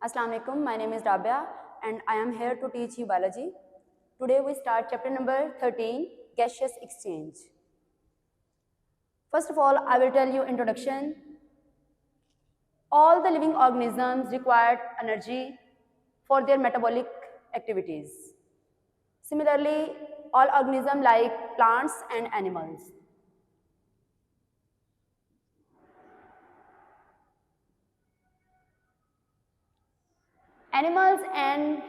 Assalamu alaikum, my name is Rabia and I am here to teach you biology. Today we start chapter number 13, gaseous exchange. First of all, I will tell you introduction. All the living organisms require energy for their metabolic activities. Similarly, all organisms like plants and animals. Animals and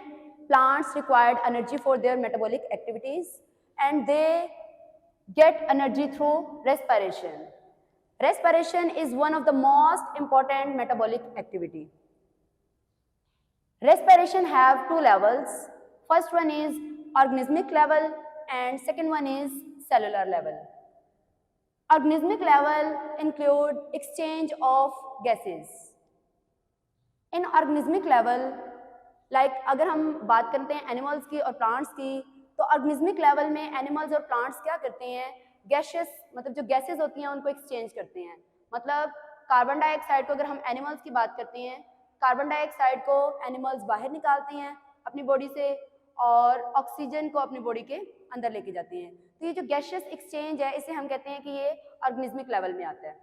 plants require energy for their metabolic activities and they get energy through respiration. Respiration is one of the most important metabolic activity. Respiration have two levels. First one is organismic level and second one is cellular level. Organismic level include exchange of gases. In organismic level, अगर हम बात करते हैं animals की और plants की, तो organismic level में एनिमल्स और प्लांट्स क्या करते हैं, गैसेस मतलब जो गैसेस होती हैं उनको एक्सचेंज करते हैं. मतलब कार्बन डाइऑक्साइड को अगर हम एनिमल्स की बात करते हैं, कार्बन डाइऑक्साइड को एनिमल्स बाहर निकालते हैं अपनी बॉडी से और ऑक्सीजन को अपनी बॉडी के अंदर लेके जाते हैं. तो ये जो गैसेस एक्सचेंज है इसे हम कहते हैं कि ये ऑर्गेनिज्मिक लेवल में आता है.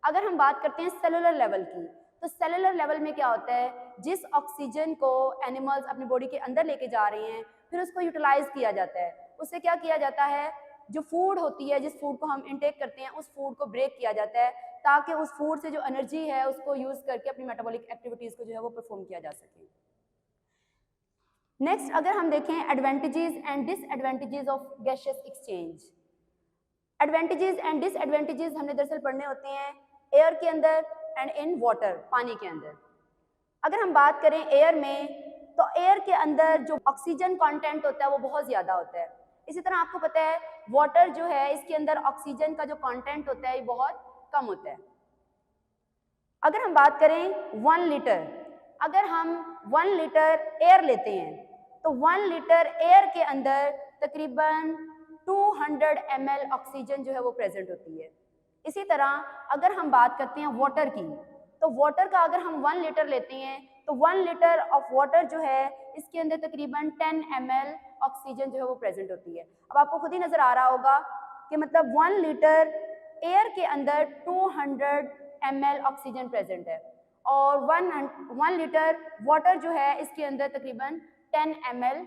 अगर हम बात करते हैं सेलुलर लेवल की, तो सेलुलर लेवल में क्या होता है, जिस ऑक्सीजन को एनिमल्स अपनी बॉडी के अंदर लेके जा रहे हैं फिर उसको यूटिलाइज किया जाता है. उससे क्या किया जाता है, जो फूड होती है, जिस फूड को हम इनटेक करते हैं उस फूड को ब्रेक किया जाता है ताकि उस फूड से जो एनर्जी है उसको यूज करके अपनी मेटाबॉलिक एक्टिविटीज को जो है वो परफॉर्म किया जा सके. नेक्स्ट अगर हम देखें advantages and disadvantages of gaseous exchange. Advantages and disadvantages हमने दरअसल पढ़ने होते हैं एयर के अंदर एंड इन वाटर, पानी के अंदर. अगर हम बात करें एयर में, तो एयर के अंदर जो ऑक्सीजन कंटेंट होता है वो बहुत ज़्यादा होता है. इसी तरह आपको पता है वाटर जो है इसके अंदर ऑक्सीजन का जो कंटेंट होता है ये बहुत कम होता है. अगर हम बात करें 1 लीटर, अगर हम 1 लीटर एयर लेते हैं तो 1 लीटर एयर के अंदर तकरीबन 200 ml ऑक्सीजन जो है वो प्रेजेंट होती है. इसी तरह अगर हम बात करते हैं वाटर की, तो वाटर का अगर हम 1 लीटर लेते हैं तो 1 लीटर ऑफ वाटर जो है इसके अंदर तकरीबन 10 ml ऑक्सीजन जो है वो प्रेजेंट होती है. अब आपको खुद ही नज़र आ रहा होगा कि मतलब 1 लीटर एयर के अंदर 200 ml ऑक्सीजन प्रेजेंट है और 1 लीटर वाटर जो है इसके अंदर तकरीबन 10 ml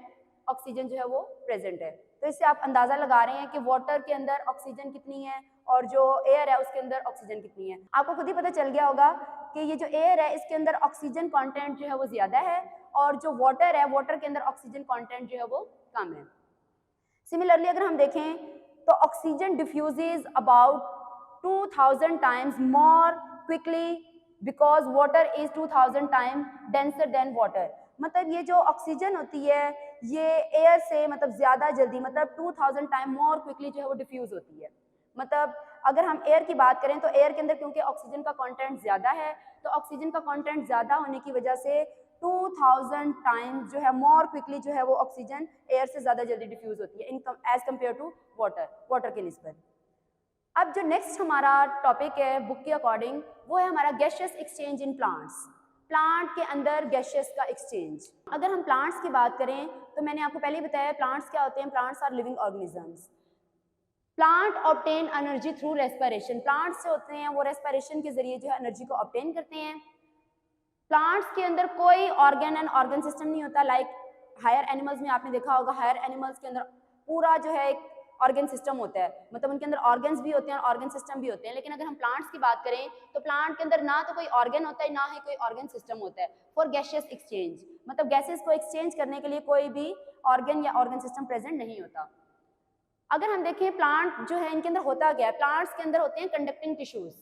ऑक्सीजन जो है वो प्रेजेंट है. तो इससे आप अंदाज़ा लगा रहे हैं कि वाटर के अंदर ऑक्सीजन कितनी है और जो एयर है उसके अंदर ऑक्सीजन कितनी है. आपको खुद ही पता चल गया होगा कि ये जो एयर है इसके अंदर ऑक्सीजन कंटेंट जो है वो ज़्यादा है और जो वाटर है वाटर के अंदर ऑक्सीजन कंटेंट जो है वो कम है. सिमिलरली अगर हम देखें तो oxygen diffuses about 2000 times more quickly because water is 2000 time denser then water. मतलब ये जो ऑक्सीजन होती है ये एयर से मतलब ज़्यादा जल्दी मतलब 2000 टाइम मोर क्विकली जो है वो डिफ्यूज़ होती है. मतलब अगर हम एयर की बात करें तो एयर के अंदर क्योंकि ऑक्सीजन का कंटेंट ज़्यादा है तो ऑक्सीजन का कंटेंट ज़्यादा होने की वजह से 2000 टाइम्स जो है मोर क्विकली जो है वो ऑक्सीजन एयर से ज़्यादा जल्दी डिफ्यूज़ होती है एज कम्पेयर टू वाटर के निस्बत. अब जो नेक्स्ट हमारा टॉपिक है बुक के अकॉर्डिंग वो है हमारा gaseous exchange in plants. Plant के अंदर गैसियस का एक्सचेंज. अगर हम प्लांट्स की बात करें तो मैंने आपको पहले ही बताया प्लांट्स क्या होते हैं. Plants are living organisms. Plant obtain energy through respiration. Plants से होते हैं वो रेस्पिरेशन के जरिए जो है एनर्जी को ऑब्टेन करते हैं. प्लांट्स के अंदर कोई ऑर्गन एंड ऑर्गन सिस्टम नहीं होता. हायर एनिमल्स में आपने देखा होगा हायर एनिमल्स के अंदर पूरा जो है एक ऑर्गन सिस्टम होता है, मतलब उनके अंदर ऑर्गन्स भी होते हैं और ऑर्गन सिस्टम भी होते हैं. लेकिन अगर हम प्लांट्स की बात करें तो प्लांट के अंदर ना तो कोई ऑर्गन होता है ना ही कोई ऑर्गन सिस्टम होता है फॉर गैसियस एक्सचेंज. मतलब गैसेस को एक्सचेंज करने के लिए कोई भी ऑर्गन या ऑर्गन सिस्टम प्रेजेंट नहीं होता. अगर हम देखें प्लांट जो है इनके अंदर होता क्या है, प्लांट्स के अंदर होते हैं कंडक्टिंग टिश्यूज.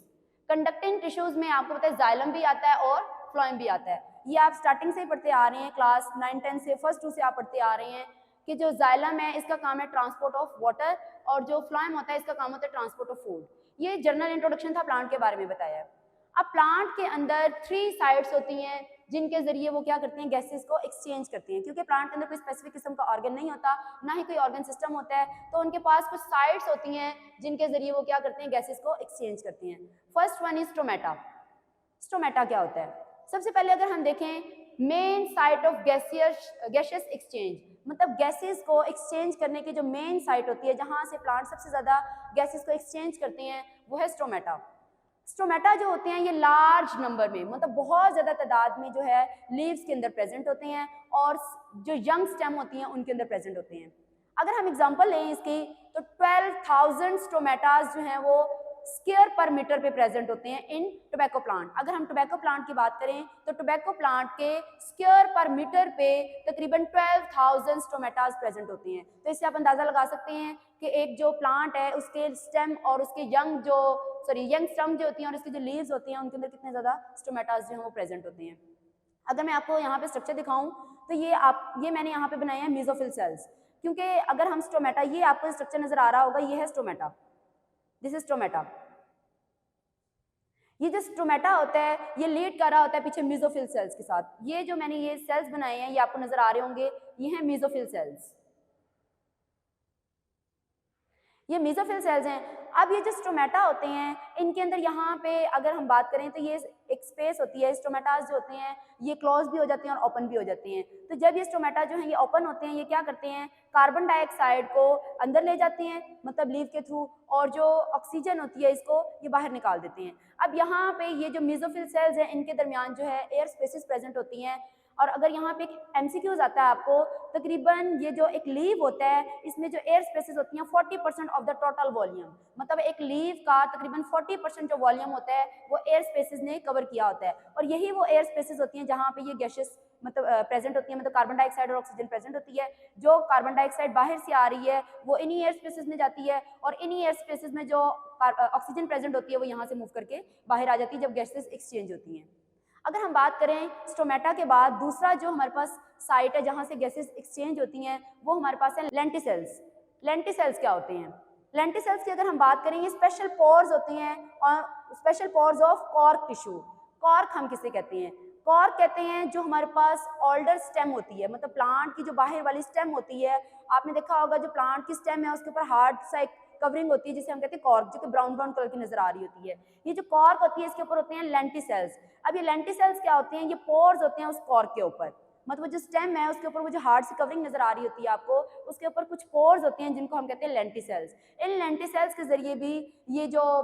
कंडक्टिंग टिश्यूज में आपको पता है जाइलम भी आता है और फ्लोएम भी आता है. ये आप स्टार्टिंग से ही पढ़ते आ रहे हैं, क्लास 9-10 से फर्स्ट 2 से आप पढ़ते आ रहे हैं कि जो जाइलम है इसका काम है ट्रांसपोर्ट ऑफ वाटर और जो फ्लोएम होता है इसका काम होता है ट्रांसपोर्ट ऑफ फूड. ये जनरल इंट्रोडक्शन था प्लांट के बारे में बताया. अब प्लांट के अंदर 3 साइड्स होती हैं जिनके जरिए वो क्या करते हैं गैसेस को एक्सचेंज करते हैं. क्योंकि प्लांट के अंदर कोई स्पेसिफिक किस्म का ऑर्गन नहीं होता ना ही कोई ऑर्गन सिस्टम होता है तो उनके पास कुछ साइड्स होती हैं जिनके जरिए वो क्या करते हैं गैसेस को एक्सचेंज करते हैं. First one is stomata. Stomata क्या होता है? सबसे पहले अगर हम देखें main site of gaseous exchange, मतलब गैसेस को एक्सचेंज करने की जो मेन साइट होती है जहाँ से प्लांट सबसे ज़्यादा गैसेस को एक्सचेंज करते हैं वो है स्टोमेटा। स्टोमेटा जो होते हैं ये लार्ज नंबर में, मतलब बहुत ज़्यादा तादाद में जो है लीव्स के अंदर प्रेजेंट होते हैं और जो यंग स्टेम होती हैं उनके अंदर प्रेजेंट होते हैं। अगर हम एग्जांपल लें इसकी तो 12,000 स्टोमेटास जो हैं वो स्क्वायर पर मीटर पे प्रेजेंट होते हैं इन टोबैको प्लांट। अगर हम टोबैको प्लांट की बात करें तो टोबैको प्लांट के स्क्वायर पर मीटर पे तकरीबन 12,000 स्टोमेटास प्रेजेंट होती हैं। तो इससे आप अंदाज़ा लगा सकते हैं कि एक जो प्लांट है उसके स्टेम और उसके यंग स्टेम जो होती हैं और उसकी जो लीव्स होती हैं उनके अंदर कितने ज़्यादा स्टोमेटास जो हैं वो प्रेजेंट होते हैं। अगर मैं आपको यहाँ पे स्ट्रक्चर दिखाऊं तो ये मैंने यहाँ पे बनाए हैं मेसोफिल सेल्स, क्योंकि अगर हम स्टोमेटा, ये आपको स्ट्रक्चर नजर आ रहा होगा, ये है स्टोमेटा, दिस इज स्टोमेटा। ये जो स्टोमेटा होता है ये लीड कर रहा होता है पीछे मेसोफिल सेल्स के साथ। ये जो मैंने ये सेल्स बनाए हैं ये आपको नजर आ रहे होंगे, ये हैं मेसोफिल सेल्स, ये मेसोफिल सेल्स हैं। अब ये जो स्टोमेटा होते हैं इनके अंदर यहाँ पे अगर हम बात करें तो ये एक स्पेस होती है, स्टोमेटास जो होते हैं ये क्लोज भी हो जाते हैं और ओपन भी हो जाते हैं। तो जब ये स्टोमेटा जो है ये ओपन होते हैं ये क्या करते हैं, कार्बन डाइऑक्साइड को अंदर ले जाते हैं, मतलब लीव के थ्रू, और जो ऑक्सीजन होती है इसको ये बाहर निकाल देते हैं। अब यहाँ पे ये जो मेसोफिल सेल्स हैं इनके दरमियान जो है एयर स्पेसेस प्रेजेंट होती हैं। और अगर यहाँ पे एक एमसीक्यूज आता है आपको, तकरीबन ये जो एक लीव होता है इसमें जो एयर स्पेसेस होती हैं 40% ऑफ द टोटल वॉल्यूम, मतलब एक लीव का तकरीबन 40% जो वॉल्यूम होता है वो एयर स्पेसेस ने कवर किया होता है। और यही वो एयर स्पेसेस होती हैं जहाँ पे ये गैसेस मतलब प्रेजेंट होती है, मतलब कार्बन डाइऑक्साइड और ऑक्सीजन प्रेजेंट होती है। जो कार्बन डाइऑक्साइड बाहर से आ रही है वो इन्हीं एयर स्पेसेस में जाती है और इन्हीं एयर स्पेसेस में जो ऑक्सीजन प्रेजेंट होती है वो यहाँ से मूव करके बाहर आ जाती है जब गैसेस एक्सचेंज होती हैं। अगर हम बात करें स्टोमेटा के बाद दूसरा जो हमारे पास साइट है जहाँ से गैसेस एक्सचेंज होती हैं वो हमारे पास है लेंटिसेल्स। लेंटिसेल्स क्या होते हैं? लेंटिसेल्स की अगर हम बात करें ये स्पेशल पोर्स होती हैं और special pores of cork tissue. Cork हम किसे कहते हैं? कॉर्क कहते हैं जो हमारे पास ओल्डर स्टेम होती है, मतलब प्लांट की जो बाहर वाली स्टेम होती है, आपने देखा होगा जो प्लांट की स्टेम है उसके ऊपर हार्ड सा एक कवरिंग होती है जिसे हम कहते हैं कॉर्क, जो कि ब्राउन ब्राउन कलर की नजर आ रही होती है। ये जो कॉर्क होती है इसके ऊपर होते हैं लेंटिसेल्स। अब ये लेंटिसेल्स क्या होते हैं? ये पोर्स होते हैं उस कॉर्क के ऊपर, मतलब जो स्टेम है उसके ऊपर वो जो हार्ड सी कवरिंग नजर आ रही होती है आपको, उसके ऊपर कुछ पोर्स होते हैं जिनको हम कहते हैं लेंटिसेल्स। इन लेंटिसेल्स के जरिए भी ये जो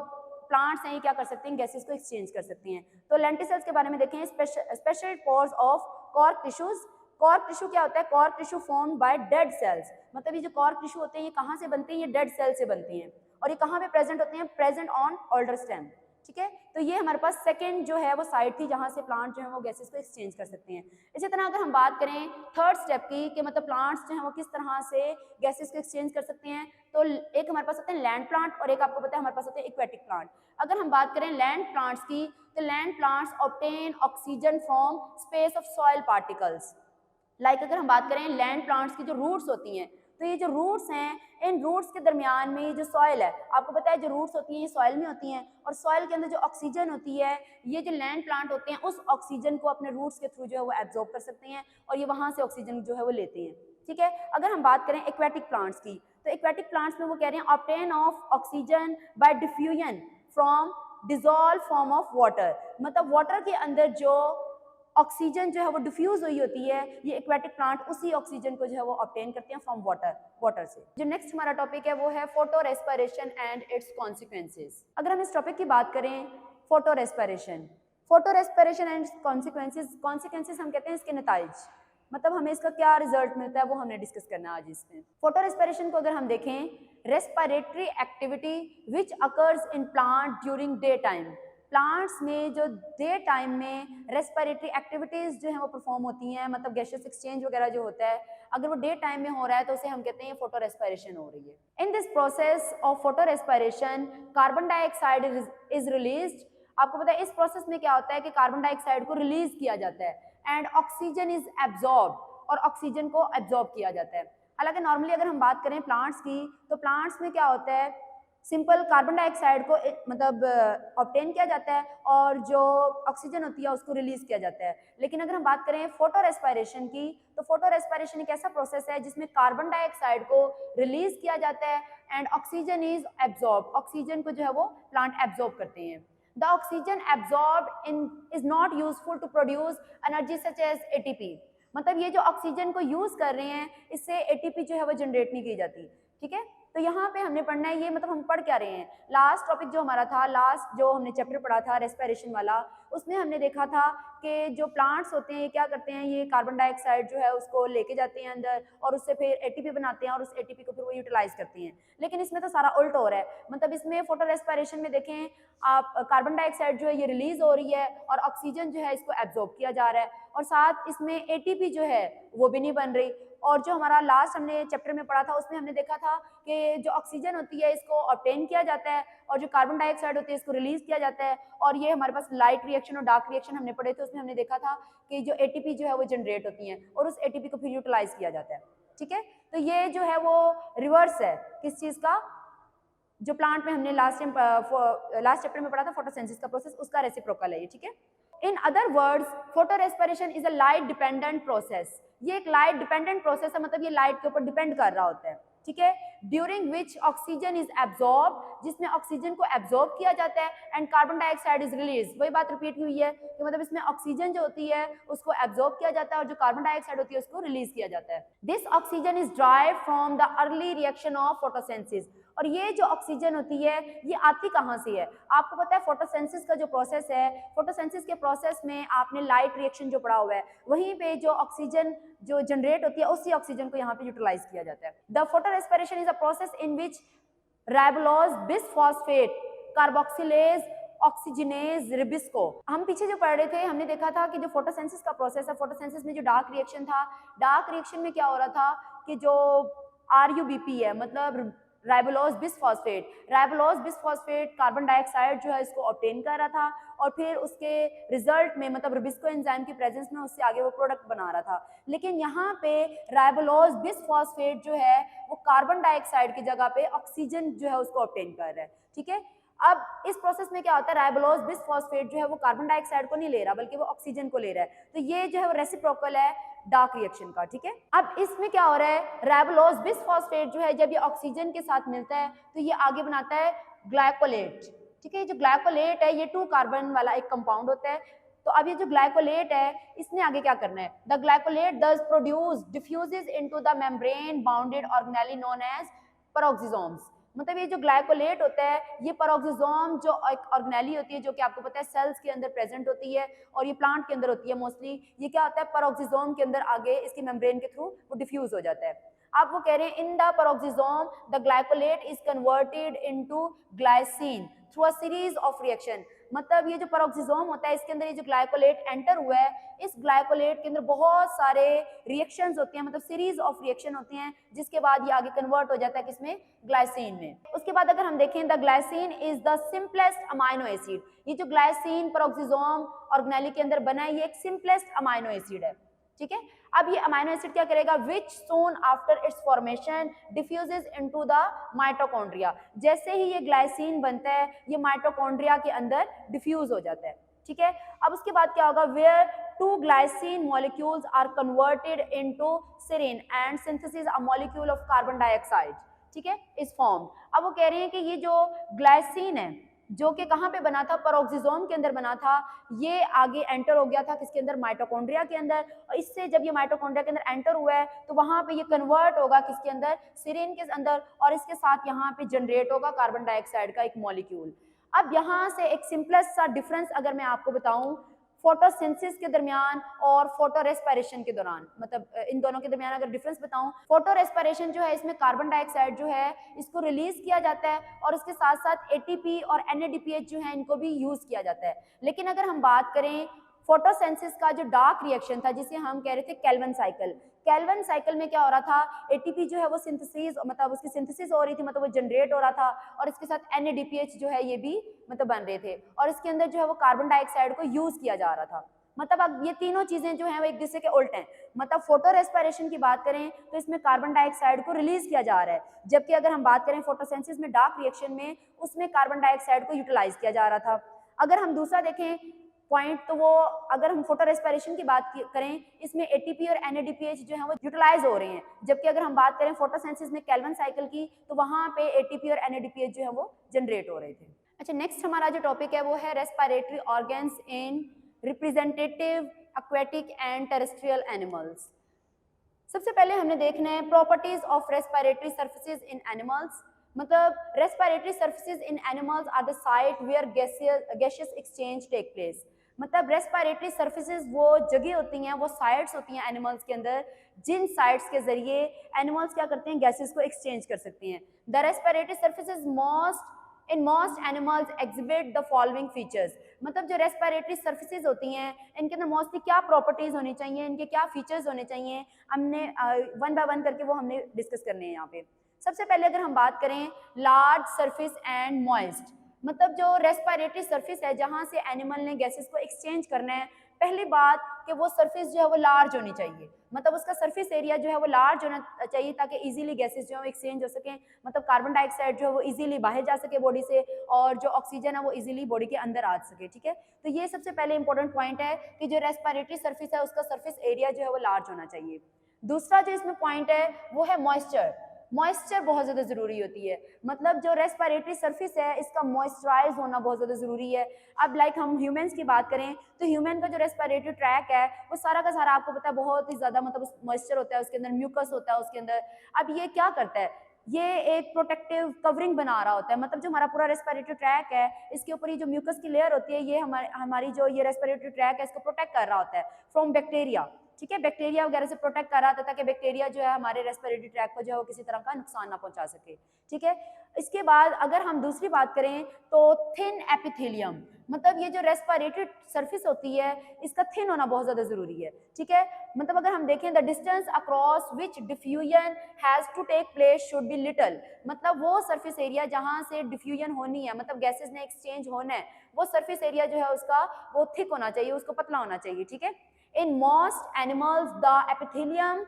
प्लांट्स हैं ये क्या कर सकते हैं, गैसेस को एक्सचेंज कर सकते हैं। तो लेंटिसेल्स के बारे में देखें, special pores of cork tissues. Cork tissue क्या होता है? Cork tissue form by dead cells, मतलब ये जो कॉर्क टिश्यू होते हैं ये कहाँ से बनते हैं? ये डेड सेल से बनते हैं और ये कहाँ पे प्रेजेंट होते हैं? Present on older stem. ठीक है, तो ये हमारे पास सेकंड जो है वो साइट थी जहाँ से प्लांट जो है वो गैसेस को एक्सचेंज कर सकते हैं। इसी तरह अगर हम बात करें थर्ड स्टेप की कि मतलब प्लांट्स जो है वो किस तरह से गैसेस को एक्सचेंज कर सकते हैं, तो एक हमारे पास होते हैं लैंड प्लांट और एक आपको पता है हमारे पास होते हैं एक्वेटिक प्लांट। अगर हम बात करें लैंड प्लांट्स की तो land plants obtain oxygen from space of soil particles. Like अगर हम बात करें लैंड प्लांट्स की जो रूट्स होती हैं, तो ये जो रूट्स हैं इन रूट्स के दरमियान में ये जो सॉइल है, आपको पता है जो रूट्स होती हैं ये सॉइल में होती हैं और सॉइल के अंदर जो ऑक्सीजन होती है ये जो लैंड प्लांट होते हैं उस ऑक्सीजन को अपने रूट्स के थ्रू जो है वो एब्जॉर्ब कर सकते हैं और ये वहाँ से ऑक्सीजन जो है वो लेते हैं। ठीक है, अगर हम बात करें एक्वेटिक प्लांट्स की तो एक्वेटिक प्लांट्स में वो कह रहे हैं obtain of oxygen by diffusion from dissolve form of water, मतलब वाटर के अंदर जो ऑक्सीजन जो है वो डिफ्यूज हुई होती है, ये एक्वेटिक प्लांट उसी ऑक्सीजन को जो है वो ऑब्टेन करते हैं फ्रॉम वाटर से। जो नेक्स्ट हमारा टॉपिक है वो है photo respiration and it's consequences. अगर हम इस टॉपिक की बात करें फोटो रेस्पिरेशन एंड कॉन्सिक्वेंसेज हम कहते हैं इसके नताइज, मतलब हमें इसका क्या रिजल्ट मिलता है वो हमने डिस्कस करना है आज इसमें। फोटो रेस्पिरेशन को अगर हम देखें, respiratory activity which occurs in plant during day time. Plants में जो डे टाइम में रेस्पिरेटरी एक्टिविटीज़ जो हैं वो परफॉर्म होती हैं, मतलब गैसेस एक्सचेंज वगैरह जो होता है, अगर वो डे टाइम में हो रहा है तो उसे हम कहते हैं फोटो रेस्पिरेशन हो रही है। In this process of photo respiration carbon dioxide is released. आपको पता है इस प्रोसेस में क्या होता है कि कार्बन डाइऑक्साइड को रिलीज किया जाता है एंड ऑक्सीजन इज एब्जॉर्ब, और ऑक्सीजन को एब्जॉर्ब किया जाता है। हालांकि नॉर्मली अगर हम बात करें प्लांट्स की तो प्लांट्स में क्या होता है, सिंपल कार्बन डाइऑक्साइड को मतलब ऑब्टेन किया जाता है और जो ऑक्सीजन होती है उसको रिलीज किया जाता है। लेकिन अगर हम बात करें फोटो रेस्पिरेशन की तो फोटो रेस्पिरेशन एक ऐसा प्रोसेस है जिसमें कार्बन डाइऑक्साइड को रिलीज किया जाता है and oxygen is absorb, oxygen को जो है वो प्लांट एब्जॉर्ब करते हैं। The oxygen absorbed in is not useful to produce energy such as ATP. मतलब ये जो ऑक्सीजन को यूज कर रहे हैं इससे एटीपी जो है वो जनरेट नहीं की जाती, ठीक है। तो यहाँ पे हमने पढ़ना है ये, मतलब हम पढ़ क्या रहे हैं, लास्ट टॉपिक जो हमारा था, लास्ट जो हमने चैप्टर पढ़ा था रेस्पिरेशन वाला, उसमें हमने देखा था कि जो प्लांट्स होते हैं ये क्या करते हैं, ये कार्बन डाइऑक्साइड जो है उसको लेके जाते हैं अंदर और उससे फिर एटीपी बनाते हैं और उस एटीपी को फिर वो यूटिलाइज करते हैं। लेकिन इसमें तो सारा उल्टा हो रहा है, मतलब इसमें फोटो रेस्पिरेशन में देखें आप कार्बन डाइऑक्साइड जो है ये रिलीज हो रही है और ऑक्सीजन जो है इसको एब्जॉर्ब किया जा रहा है और साथ इसमें एटीपी जो है वो भी नहीं बन रही। और जो हमारा लास्ट हमने चैप्टर में पढ़ा था उसमें हमने देखा था कि जो ऑक्सीजन होती है इसको ऑब्टेन किया जाता है और जो कार्बन डाइऑक्साइड होती है इसको रिलीज किया जाता है और ये हमारे पास लाइट रिएक्शन और डार्क रिएक्शन हमने पढ़े थे, उसमें हमने देखा था कि जो एटीपी जो है वो जनरेट होती हैं और उस एटीपी को फिर यूटिलाइज किया जाता है, ठीक है। तो ये जो है वो रिवर्स है किस चीज का, जो प्लांट में हमने लास्ट चैप्टर में पढ़ा था फोटोसिंथेसिस का प्रोसेस, उसका रेसिप्रोकल है ये, ठीक है। In other words photo respiration is a light dependent process, ये एक लाइट डिपेंडेंट प्रोसेस है, मतलब ये लाइट के ऊपर डिपेंड कर रहा होता है, ठीक है। During which oxygen is absorb, जिसमें ऑक्सीजन को एब्जॉर्ब किया जाता है and carbon dioxide is release, वही बात रिपीट हुई है कि मतलब इसमें ऑक्सीजन जो होती है उसको एब्जॉर्ब किया जाता है और जो कार्बन डाइऑक्साइड होती है उसको रिलीज किया जाता है। This oxygen is drive from the early reaction of photosynthesis, और ये जो ऑक्सीजन होती है ये आती कहाँ से है, आपको पता है फोटोसिंथेसिस का जो प्रोसेस है, फोटोसिंथेसिस के प्रोसेस में आपने लाइट रिएक्शन जो पढ़ा हुआ है वहीं पे जो ऑक्सीजन जो जनरेट होती है उसी ऑक्सीजन को यहाँ पे यूटिलाइज किया जाता है। The photo respiration is a process in which ribulose bisphosphate carboxylase oxygenase rubisco, हम पीछे जो पढ़ रहे थे हमने देखा था कि जो फोटोसिंथेसिस का प्रोसेस है, फोटोसिंथेसिस में जो डार्क रिएक्शन था, डार्क रिएक्शन में क्या हो रहा था कि जो RUBP है मतलब राइबोलोज बिसफॉस्फेट कार्बन डाइऑक्साइड जो है इसको ऑब्टेन कर रहा था और फिर उसके रिजल्ट में मतलब रिबिस्को एंजाइम की प्रेजेंस में उससे आगे वो प्रोडक्ट बना रहा था। लेकिन यहाँ पे राइबोलोज बिसफॉस्फेट जो है वो कार्बन डाइऑक्साइड की जगह पे ऑक्सीजन जो है उसको ऑब्टेन कर रहा है, ठीक है। अब इस प्रोसेस में क्या होता है, राइबोलोज बिसफॉस्फेट जो है वो कार्बन डाइऑक्साइड को नहीं ले रहा बल्कि वो ऑक्सीजन को ले रहा है, तो ये जो है वो रेसिप्रोकल है डार्क रिएक्शन का, ठीक है। अब इसमें क्या हो रहा है, राइबोलोज बिसफॉस्फेट जो है जब ये ऑक्सीजन के साथ मिलता है तो ये आगे बनाता है ग्लाइकोलेट, ठीक है। जो ग्लाइकोलेट है ये 2 कार्बन वाला एक कंपाउंड होता है, तो अब ये जो ग्लाइकोलेट है इसने आगे क्या करना है, the glycolate thus produce diffuses into the membrane bounded organelle known as peroxisomes, मतलब ये जो ग्लाइकोलेट होता है ये पेरोक्सिसोम जो एक ऑर्गेनेली होती है जो कि आपको पता है सेल्स के अंदर प्रेजेंट होती है और ये प्लांट के अंदर होती है मोस्टली, ये क्या होता है पेरोक्सिसोम के अंदर आगे इसकी मेम्ब्रेन के थ्रू वो डिफ्यूज हो जाता है। अब वो कह रहे हैं in the peroxisome the glycolate is converted into glycine through a series of reaction, मतलब ये जो पेरोक्सिसोम होता है इसके अंदर ये जो ग्लाइकोलेट एंटर हुआ है इस ग्लाइकोलेट के अंदर बहुत सारे रिएक्शंस होते हैं, मतलब सीरीज ऑफ रिएक्शन होती हैं जिसके बाद ये आगे कन्वर्ट हो जाता है किसमें, ग्लाइसिन में। उसके बाद अगर हम देखें the glycine is the simplest amino acid, ये जो ग्लाइसिन पेरोक्सिसोम ऑर्गेनेली के अंदर बना है ये एक सिंपलेस्ट अमाइनो एसिड है, ठीक है। अब ये अमाइनो एसिड क्या करेगा, which soon after its formation diffuses into the mitochondria, जैसे ही ये ग्लाइसिन बनता है ये माइटोकॉन्ड्रिया के अंदर डिफ्यूज हो जाता है, ठीक है। अब उसके बाद क्या होगा, where 2 glycine molecules are converted into serine and synthesis a molecule of carbon dioxide, ठीक है, इज फॉर्म। अब वो कह रहे हैं कि ये जो ग्लाइसिन है जो कि कहाँ पे बना था, पेरोक्सिसोम के अंदर बना था, ये आगे एंटर हो गया था किसके अंदर, माइटोकॉन्ड्रिया के अंदर, और इससे जब ये माइटोकॉन्ड्रिया के अंदर एंटर हुआ है तो वहां पे ये कन्वर्ट होगा किसके अंदर, सेरीन के अंदर, और इसके साथ यहाँ पे जनरेट होगा कार्बन डाइऑक्साइड का एक मॉलिक्यूल। अब यहाँ से एक सिंपलेस्ट सा डिफरेंस अगर मैं आपको बताऊं फोटोसिंथेसिस के दरमियान और फोटो रेस्पिरेशन के दौरान, मतलब इन दोनों के दरमियान अगर डिफरेंस बताऊं, फोटो रेस्पिरेशन जो है इसमें कार्बन डाइऑक्साइड जो है इसको रिलीज किया जाता है और इसके साथ साथ एटीपी और NADPH जो है इनको भी यूज किया जाता है। लेकिन अगर हम बात करें फोटोसिंथेसिस का जो डार्क रिएक्शन था जिसे हम कह रहे थे कैल्विन साइकिल, कैल्विन साइकिल में क्या हो रहा था, एटीपी जो है वो सिंथेसिस मतलब उसकी सिंथेसिस हो रही थी, मतलब वो जनरेट हो रहा था और इसके साथ NADPH जो है ये भी मतलब बन रहे थे और इसके अंदर जो है वो कार्बन डाइऑक्साइड को यूज किया जा रहा था। मतलब अब ये तीनों चीजें जो हैं वो एक दूसरे के उल्टे हैं, मतलब फोटो रेस्पिरेशन की बात करें तो इसमें कार्बन डाइऑक्साइड को रिलीज किया जा रहा है, जबकि अगर हम बात करें फोटोसिंथेसिस में डार्क रिएक्शन में उसमें कार्बन डाइऑक्साइड को यूटिलाइज किया जा रहा था। अगर हम दूसरा देखें पॉइंट तो वो अगर हम फोटो रेस्पिरेशन की बात करें इसमें एटीपी और NADPH जो है वो यूटिलाइज हो रहे हैं, जबकि अगर हम बात करें फोटोसिंथेसिस में कैल्विन साइकिल की तो वहां पे एटीपी और NADPH जो है वो जनरेट हो रहे थे। अच्छा, नेक्स्ट हमारा जो टॉपिक है वो है respiratory organs in representative aquatic and terrestrial animals. सबसे पहले हमने देखना है properties of respiratory surfaces in animals. मतलब respiratory surfaces in animals are the site where gaseous exchange take place. मतलब रेस्पिरेटरी सर्फेसिस वो जगह होती हैं, वो साइट्स होती हैं एनिमल्स के अंदर, जिन साइट्स के जरिए एनिमल्स क्या करते हैं, गैसेस को एक्सचेंज कर सकते हैं। The respiratory surfaces most animals exhibit the following features। मतलब जो रेस्पिरेटरी सर्फेसिस होती हैं इनके अंदर मोस्टली क्या प्रॉपर्टीज होनी चाहिए, इनके क्या फीचर्स होने चाहिए, हमने वन बाय वन करके वो हमने डिस्कस करने हैं यहाँ पे। सबसे पहले अगर हम बात करें लार्ज सरफेस एंड मॉइस्ट, मतलब जो रेस्पिरेटरी सरफेस है जहाँ से एनिमल ने गैसेस को एक्सचेंज करना है, पहली बात कि वो सरफेस जो है वो लार्ज होनी चाहिए। मतलब उसका सरफेस एरिया जो है वो लार्ज होना चाहिए ताकि इजीली गैसेस जो है वो एक्सचेंज हो सकें। मतलब कार्बन डाइऑक्साइड जो है वो इजीली बाहर जा सके बॉडी से, और जो ऑक्सीजन है वो इजीली बॉडी के अंदर आ सके। ठीक है, तो ये सबसे पहले इंपॉर्टेंट पॉइंट है कि जो रेस्पिरेटरी सरफेस है उसका सरफेस एरिया जो है वो लार्ज होना चाहिए। दूसरा जो इसमें पॉइंट है वो है मॉइस्चर। मॉइस्चर बहुत ज़्यादा ज़रूरी होती है। मतलब जो रेस्पिरेटरी सरफेस है इसका मॉइस्चराइज होना बहुत ज़्यादा ज़रूरी है। अब लाइक हम ह्यूमंस की बात करें तो ह्यूमन का जो रेस्पिरेटरी ट्रैक है वो सारा का सारा आपको पता है बहुत ही ज़्यादा मतलब मॉइस्चर होता है, उसके अंदर म्यूकस होता है उसके अंदर। अब ये क्या करता है, ये एक प्रोटेक्टिव कवरिंग बना रहा होता है। मतलब जो हमारा पूरा रेस्पिरेटरी ट्रैक है इसके ऊपर ये जो म्यूकस की लेयर होती है ये हमारी जो ये रेस्पिरेटरी ट्रैक है इसको प्रोटेक्ट कर रहा होता है फ्रॉम बैक्टीरिया। ठीक है, बैक्टीरिया वगैरह से प्रोटेक्ट कर रहा था ताकि बैक्टीरिया जो है हमारे रेस्पिरेटरी ट्रैक को जो है वो किसी तरह का नुकसान ना पहुंचा सके। ठीक है, इसके बाद अगर हम दूसरी बात करें तो थिन एपिथेलियम, मतलब ये जो रेस्पिरेटरी सरफेस होती है इसका थिन होना बहुत ज़्यादा ज़रूरी है। ठीक है, मतलब अगर हम देखें the distance across which diffusion has to take place should be little. मतलब वो सरफेस एरिया जहाँ से डिफ्यूजन होनी है, मतलब गैसेस ने एक्सचेंज होना है, वो सरफेस एरिया जो है उसका वो थिक होना चाहिए, उसको पतला होना चाहिए। ठीक है, in most animals the epithelium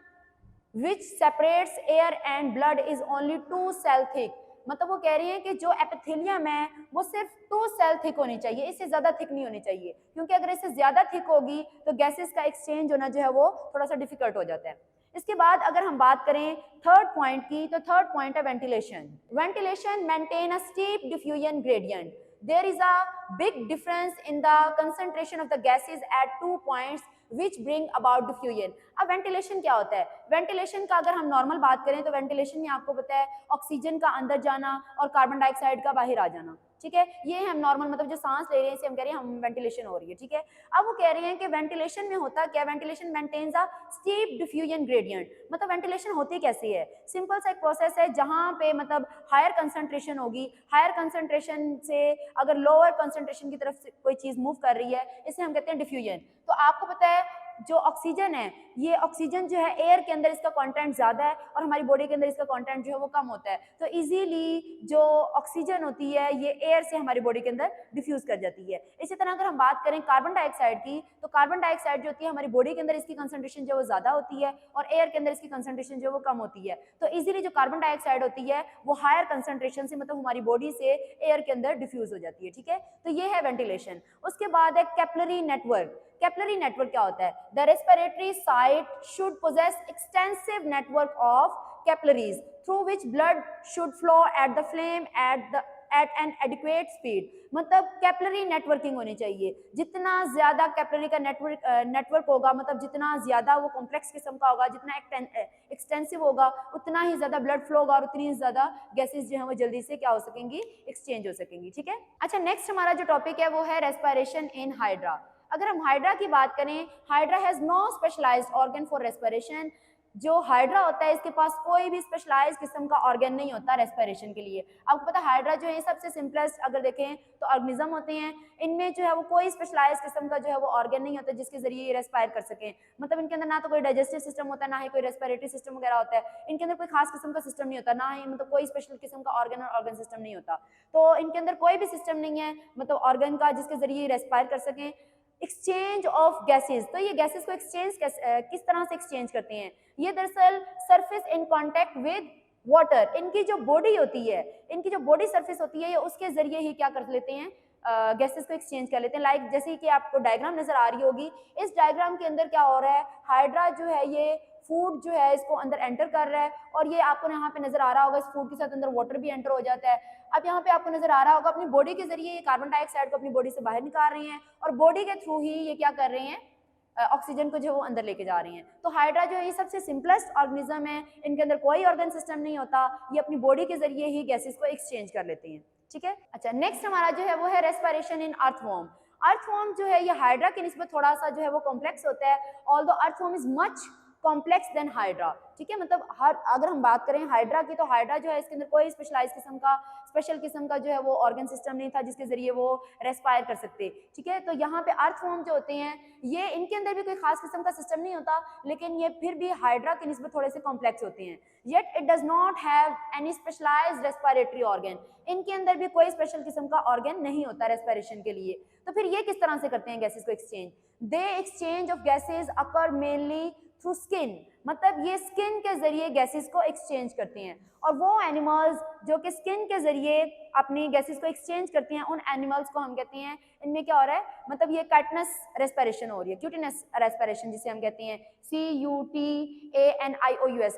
which separates air and blood is only 2 cell thick। मतलब वो कह रही हैं कि जो एपिथेलियम है वो सिर्फ 2 सेल थिक होनी चाहिए, इससे ज्यादा थिक नहीं होनी चाहिए, क्योंकि अगर इससे ज्यादा थिक होगी तो गैसेस का एक्सचेंज होना जो है वो थोड़ा सा डिफिकल्ट हो जाता है। इसके बाद अगर हम बात करें थर्ड पॉइंट की तो थर्ड पॉइंट है ventilation. Ventilation maintain a steep diffusion gradient. There is a big difference in the concentration of the gases at 2 points which bring about diffusion। अब वेंटिलेशन क्या होता है, वेंटिलेशन का अगर हम नॉर्मल बात करें तो वेंटिलेशन में आपको पता है ऑक्सीजन का अंदर जाना और कार्बन डाइऑक्साइड का बाहर आ जाना। ठीक है, ये हम नॉर्मल मतलब जो सांस ले रहे हैं इसे हम कह रहे हैं हम वेंटिलेशन हो रही है। ठीक है, अब वो कह रहे हैं कि वेंटिलेशन में होता क्या, ventilation maintains a steep diffusion gradient. मतलब वेंटिलेशन होती कैसी है, सिंपल सा एक प्रोसेस है जहां पे मतलब हायर कंसंट्रेशन होगी, हायर कंसंट्रेशन से अगर लोअर कंसंट्रेशन की तरफ से कोई चीज मूव कर रही है इसे हम कहते हैं डिफ्यूजन। तो आपको पता है जो ऑक्सीजन है, ये ऑक्सीजन जो है एयर के अंदर इसका कंटेंट ज्यादा है और हमारी बॉडी के अंदर इसका कंटेंट जो है वो कम होता है, तो इजीली जो ऑक्सीजन होती है ये एयर से हमारी बॉडी के अंदर डिफ्यूज कर जाती है। इसी तरह अगर हम बात करें कार्बन डाइऑक्साइड की तो कार्बन डाइऑक्साइड जो होती है हमारी बॉडी के अंदर इसकी कंसंट्रेशन जो वो ज्यादा होती है और एयर के अंदर इसकी कंसंट्रेशन जो वो कम होती है, तो इजीली जो कार्बन डाइऑक्साइड होती है वो हायर कंसंट्रेशन से मतलब हमारी बॉडी से एयर के अंदर डिफ्यूज हो जाती है। ठीक है, तो ये है वेंटिलेशन। उसके बाद है कैपिलरी नेटवर्क। कैपिलरी नेटवर्क क्या होता है, the respiratory site should possess extensive network of capillaries through which blood should flow at the flame at an adequate speed. मतलब कैपिलरी नेटवर्किंग होनी चाहिए, जितना ज्यादा कैपिलरी का नेटवर्क होगा, मतलब जितना ज्यादा वो कॉम्प्लेक्स किस्म का होगा, जितना एक्सटेंसिव होगा उतना ही ज्यादा ब्लड फ्लो होगा और उतनी ही ज्यादा गैसेस जो है वो जल्दी से क्या हो सकेंगी, एक्सचेंज हो सकेंगी। ठीक है, अच्छा नेक्स्ट हमारा जो टॉपिक है वो है रेस्पिरेशन इन हाइड्रा। अगर हम हाइड्रा की बात करें, hydra has no specialised organ for respiration. जो हाइड्रा होता है इसके पास कोई भी स्पेशलाइज्ड किस्म का ऑर्गन नहीं होता रेस्पिरेशन के लिए। आपको पता है हाइड्रा जो है सबसे सिंपलेस्ट अगर देखें तो ऑर्गेनिज्म होते हैं, इनमें जो है वो कोई स्पेशलाइज्ड किस्म का जो है वो ऑर्गन नहीं होता जिसके जरिए ये रेस्पायर कर सकें। मतलब इनके अंदर ना तो कोई डाइजेस्टिव सिस्टम होता है, ना ही कोई रेस्पिरेटरी सिस्टम वगैरह होता है, इनके अंदर कोई खास किस्म का सिस्टम नहीं होता, ना ही मतलब कोई स्पेशल किस्म का ऑर्गन और ऑर्गन सिस्टम नहीं होता। तो इनके अंदर कोई भी सिस्टम नहीं है मतलब ऑर्गन का जिसके जरिए रेस्पायर कर सकें। एक्सचेंज ऑफ गैसेस, तो ये गैसेस को एक्सचेंज किस तरह से एक्सचेंज करते हैं, ये दरअसल surface in contact with water, इनकी जो बॉडी होती है, इनकी जो बॉडी सरफेस होती है ये उसके जरिए ही क्या कर लेते हैं, गैसेस को एक्सचेंज कर लेते हैं। लाइक जैसे कि आपको डायग्राम नजर आ रही होगी, इस डायग्राम के अंदर क्या हो रहा है, हाइड्रा जो है ये फूड जो है इसको अंदर एंटर कर रहा है और ये आपको यहाँ पे नजर आ रहा होगा इस फूड के साथ अंदर वाटर भी एंटर हो जाता है। अब यहाँ पे आपको नजर आ रहा होगा अपनी बॉडी के जरिए ये कार्बन डाइऑक्साइड को अपनी बॉडी से बाहर निकाल रहे हैं और बॉडी के थ्रू ही ये क्या कर रहे हैं, ऑक्सीजन को जो वो अंदर लेके जा रही हैं। तो हाइड्रा जो है ये सबसे सिंपलेस्ट ऑर्गेनिज्म है, इनके अंदर कोई ऑर्गन सिस्टम नहीं होता, ये अपनी बॉडी के जरिए ही गैसेस को एक्सचेंज कर लेते हैं। ठीक है, अच्छा नेक्स्ट हमारा जो है वो है रेस्पिरेशन इन अर्थवॉर्म। अर्थवॉर्म जो है ये हाइड्रा की निस्बत थोड़ा सा जो है वो कॉम्प्लेक्स होता है, although earthworm is much complex than hydra. ठीक है, मतलब अगर हम बात करें हाइड्रा की, तो हाइड्रा जो है इसके अंदर कोई स्पेशल किस्म का जो है वो ऑर्गन सिस्टम नहीं था जिसके जरिए वो रेस्पायर कर सकते। ठीक है, तो यहाँ पे अर्थवॉर्म जो होते हैं ये इनके अंदर भी कोई खास किस्म का सिस्टम नहीं होता, लेकिन ये फिर भी हाइड्रा की निस्बत थोड़े से कॉम्प्लेक्स होते हैं। Yet it does not have any specialised respiratory organ, इनके अंदर भी कोई स्पेशल किस्म का ऑर्गन नहीं होता रेस्पिरेशन के लिए। तो फिर ये किस तरह से करते हैं गैसेस को exchange? They exchange of gases occur mainly through skin, मतलब ये स्किन के जरिए गैसेस को एक्सचेंज करते हैं। और वो एनिमल्स जो कि स्किन के जरिए अपनी गैसेस को एक्सचेंज करते हैं, उन एनिमल्स को हम कहते हैं, इनमें क्या हो रहा है, मतलब ये काइटनस रेस्पिरेशन हो रही है, क्यूटिनस रेस्पिरेशन जिसे हम कहते हैं CUTANIOUS,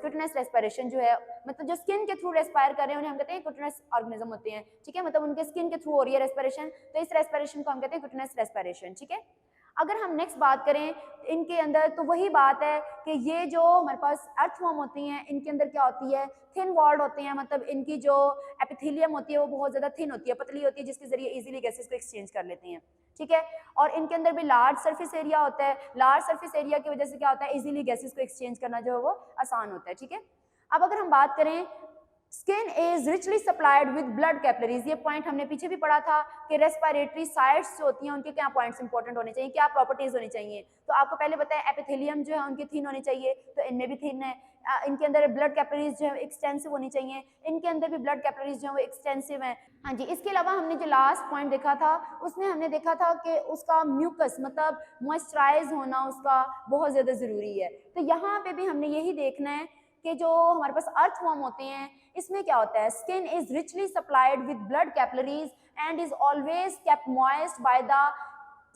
क्यूटिनस रेस्पिरेशन जो है, मतलब जो स्किन के थ्रू रेस्पायर कर रहे हैं उन्हें हम कहते हैं क्यूटिनस ऑर्गेनिज्म होते हैं। ठीक है, मतलब उनके स्किन के थ्रू हो रही है रेस्पिरेशन, तो इस रेस्पिरेशन को हम कहते हैं क्यूटिनस रेस्पिरेशन। ठीक है, अगर हम नेक्स्ट बात करें इनके अंदर, तो वही बात है कि ये जो हमारे पास अर्थवॉर्म होती हैं इनके अंदर क्या होती है, थिन वॉल्ड होते हैं, मतलब इनकी जो एपिथेलियम होती है वो बहुत ज़्यादा थिन होती है, पतली होती है, जिसके जरिए इजीली गैसेस को एक्सचेंज कर लेते हैं। ठीक है, और इनके अंदर भी लार्ज सरफेस एरिया होता है, लार्ज सरफेस एरिया की वजह से क्या होता है, इजीली गैसेस को एक्सचेंज करना जो है वो आसान होता है। ठीक है, अब अगर हम बात करें skin is richly supplied with blood capillaries, ये पॉइंट हमने पीछे भी पढ़ा था कि रेस्पिरेटरी साइट्स जो होती हैं उनके क्या पॉइंट्स इंपॉर्टेंट होने चाहिए, क्या प्रॉपर्टीज होनी चाहिए। तो आपको पहले पता है एपिथेलियम जो है उनकी थिन होनी चाहिए, तो इनमें भी थिन है। इनके अंदर ब्लड कैपिलरीज जो है एक्सटेंसिव होनी चाहिए, इनके अंदर भी ब्लड कैपिलरीज जो है वो एक्सटेंसिव है। हाँ जी, इसके अलावा हमने जो लास्ट पॉइंट देखा था उसमें हमने देखा था कि उसका म्यूकस मतलब मॉइस्चराइज होना उसका बहुत ज़्यादा ज़रूरी है। तो यहाँ पे भी हमने यही देखना है कि जो हमारे पास अर्थवॉर्म होते हैं इसमें क्या होता है, skin is richly supplied with blood capillaries and is always kept moist by the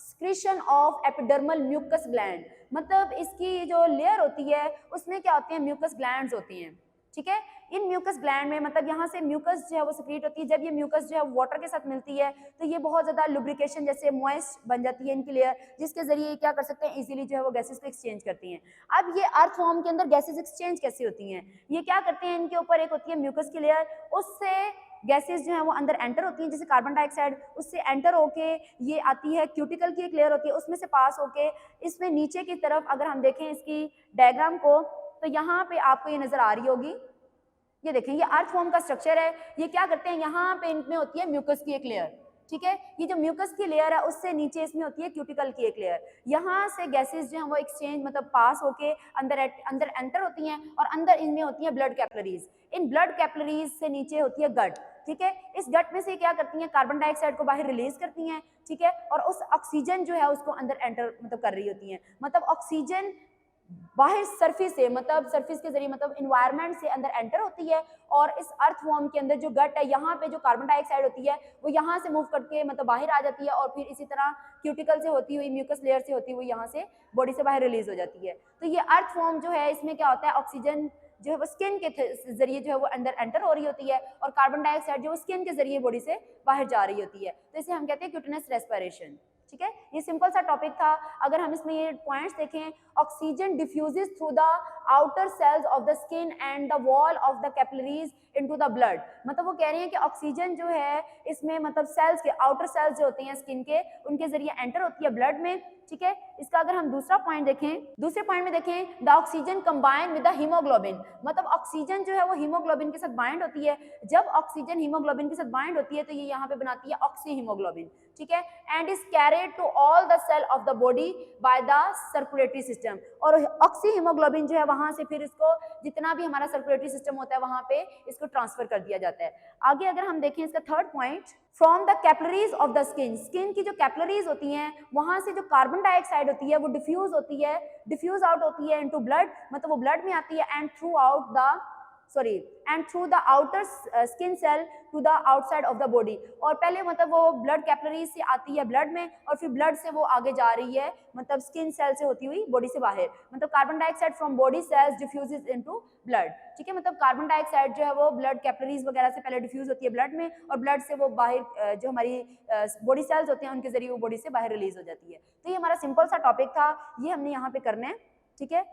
secretion of epidermal mucus gland, मतलब इसकी जो लेयर होती है उसमें क्या होते हैं, म्यूकस ग्लैंड्स होती हैं। ठीक है, इन म्यूकस ग्लैंड में मतलब यहाँ से म्यूकस जो है वो सिक्रीट होती है, जब ये म्यूकस जो है वाटर के साथ मिलती है तो ये बहुत ज़्यादा लुब्रिकेशन जैसे मॉइस्ट बन जाती है इनकी लेयर, जिसके जरिए ये क्या कर सकते हैं, इजीली जो है वो गैसेस को एक्सचेंज करती हैं। अब ये अर्थवॉर्म के अंदर गैसेस एक्सचेंज कैसे होती हैं, ये क्या करते हैं, इनके ऊपर एक होती है म्यूकस की लेयर, उससे गैसेस जो है वो अंदर एंटर होती हैं, जैसे कार्बन डाइऑक्साइड, उससे एंटर होके ये आती है, क्यूटिकल की एक लेयर होती है उसमें से पास होके इसमें नीचे की तरफ अगर हम देखें इसकी डायग्राम को, तो यहाँ पे आपको ये नजर आ रही होगी, ये देखें ये अर्थवॉर्म का स्ट्रक्चर है। ये क्या करते हैं, यहाँ पे इनमें होती है म्यूकस की एक लेयर। ठीक है, ये जो म्यूकस की लेयर है उससे नीचे इसमें होती है क्यूटिकल की एक लेयर, यहाँ से गैसेस जो है वो एक्सचेंज मतलब पास होके अंदर एंटर होती हैं और अंदर इनमें होती हैं blood capillaries, in blood capillaries से नीचे होती है गट। ठीक है, इस गट में से क्या करती हैं, कार्बन डाइऑक्साइड को बाहर रिलीज करती हैं। ठीक है, और उस ऑक्सीजन जो है उसको अंदर एंटर मतलब कर रही होती हैं, मतलब ऑक्सीजन बाहर सरफेस से मतलब सरफेस के जरिए मतलब इन्वायरमेंट से अंदर एंटर होती है और इस अर्थवॉर्म के अंदर जो गट है यहाँ पे जो कार्बन डाइऑक्साइड होती है वो यहाँ से मूव करके मतलब बाहर आ जाती है और फिर इसी तरह क्यूटिकल से होती हुई म्यूकस लेयर से होती हुई यहाँ से बॉडी से बाहर रिलीज हो जाती है। तो ये अर्थवॉर्म जो है इसमें क्या होता है, ऑक्सीजन जो है वो स्किन के जरिए जो है वो अंदर एंटर हो रही होती है और कार्बन डाइऑक्साइड जो स्किन के जरिए बॉडी से बाहर जा रही होती है, तो इसे हम कहते हैं क्यूटिनस रेस्पिरेशन। ठीक है, ये सिंपल सा टॉपिक था। अगर हम इसमें ये पॉइंट्स देखें, oxygen diffuses through the outer cells of the skin and the wall of the capillaries into the blood, मतलब वो कह रहे हैं कि ऑक्सीजन जो है इसमें मतलब सेल्स के आउटर सेल्स जो होते हैं स्किन के उनके जरिए एंटर होती है ब्लड में। ठीक है, इसका अगर हम दूसरा पॉइंट देखें, दूसरे पॉइंट में देखें the oxygen combine with the haemoglobin, मतलब ऑक्सीजन जो है वो हीमोग्लोबिन के साथ बाइंड होती है, जब ऑक्सीजन हीमोग्लोबिन के साथ बाइंड होती है तो ये यहाँ पे बनाती है ऑक्सी हीमोग्लोबिन। ठीक है, and is carried to all the cell of the body by the circulatory system, और ऑक्सी हीमोग्लोबिन जो है वहां से फिर इसको जितना भी हमारा सर्कुलेटरी सिस्टम होता है वहां पे इसको ट्रांसफर कर दिया जाता है। आगे अगर हम देखें इसका third point, from the capillaries of the skin, skin की जो कैपिलरीज होती हैं वहां से जो कार्बन डाइऑक्साइड होती है वो डिफ्यूज आउट होती है इनटू ब्लड, मतलब वो ब्लड में आती है and throughout the sorry and through the outer skin cell to the outside of the body. और पहले मतलब वो ब्लड कैपिलरीज से आती है ब्लड में और फिर ब्लड से वो आगे जा रही है मतलब स्किन सेल से होती हुई बॉडी से बाहर। मतलब carbon dioxide from body cells diffuses into blood, ठीक है। मतलब कार्बन डाइऑक्साइड जो है वो ब्लड कैपिलरीज वगैरह से पहले डिफ्यूज होती है ब्लड में और ब्लड से वो बाहर जो हमारी बॉडी सेल्स होते हैं उनके जरिए वो बॉडी से बाहर रिलीज हो जाती है। तो ये हमारा सिंपल सा टॉपिक था, ये हमने यहाँ पे करना है, ठीक है।